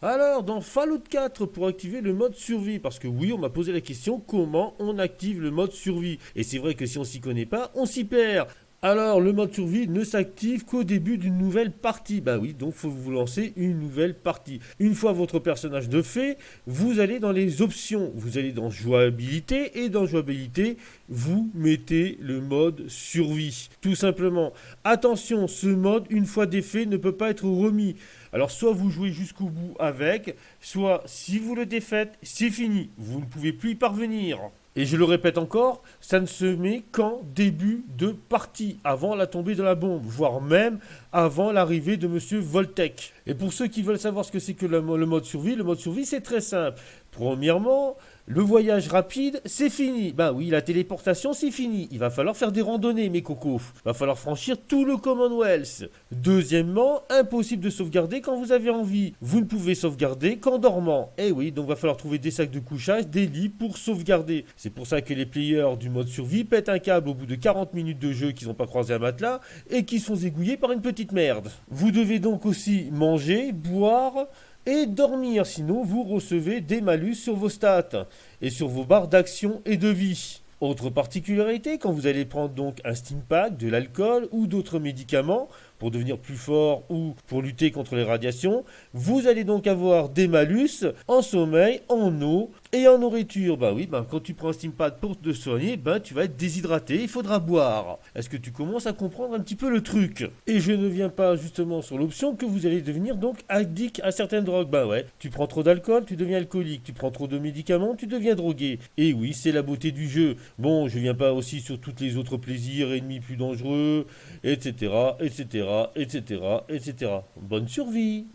Alors, dans Fallout 4, pour activer le mode survie, parce que oui, on m'a posé la question comment on active le mode survie. Et c'est vrai que si on s'y connaît pas, on s'y perd. Alors, le mode survie ne s'active qu'au début d'une nouvelle partie. Bah oui, donc faut vous lancer une nouvelle partie. Une fois votre personnage de fait, vous allez dans les options, vous allez dans jouabilité et dans jouabilité, vous mettez le mode survie. Tout simplement. Attention, ce mode, une fois défait, ne peut pas être remis. Alors soit vous jouez jusqu'au bout avec, soit si vous le défaites, c'est fini. Vous ne pouvez plus y parvenir. Et je le répète encore, ça ne se met qu'en début de partie, avant la tombée de la bombe, voire même avant l'arrivée de Monsieur Voltec. Et pour ceux qui veulent savoir ce que c'est que le mode survie c'est très simple. Premièrement, le voyage rapide, c'est fini. Ben oui, la téléportation, c'est fini. Il va falloir faire des randonnées, mes cocos. Il va falloir franchir tout le Commonwealth. Deuxièmement, impossible de sauvegarder quand vous avez envie. Vous ne pouvez sauvegarder qu'en dormant. Eh oui, donc il va falloir trouver des sacs de couchage, des lits pour sauvegarder. C'est pour ça que les players du mode survie pètent un câble au bout de 40 minutes de jeu qu'ils n'ont pas croisé un matelas et qui sont égouillés par une petite merde. Vous devez donc aussi manger, boire et dormir, sinon vous recevez des malus sur vos stats et sur vos barres d'action et de vie. Autre particularité, quand vous allez prendre donc un steam pack, de l'alcool ou d'autres médicaments pour devenir plus fort ou pour lutter contre les radiations, vous allez donc avoir des malus en sommeil, en eau et en nourriture. Bah oui, quand tu prends un steam pack pour te soigner, tu vas être déshydraté, il faudra boire. Est-ce que tu commences à comprendre un petit peu le truc? Et je ne viens pas justement sur l'option que vous allez devenir donc addict à certaines drogues. Bah ouais, tu prends trop d'alcool, tu deviens alcoolique, tu prends trop de médicaments, tu deviens drogué. Et oui, c'est la beauté du jeu. Bon, je viens pas aussi sur tous les autres plaisirs ennemis plus dangereux, etc., etc., etc., etc. Bonne survie!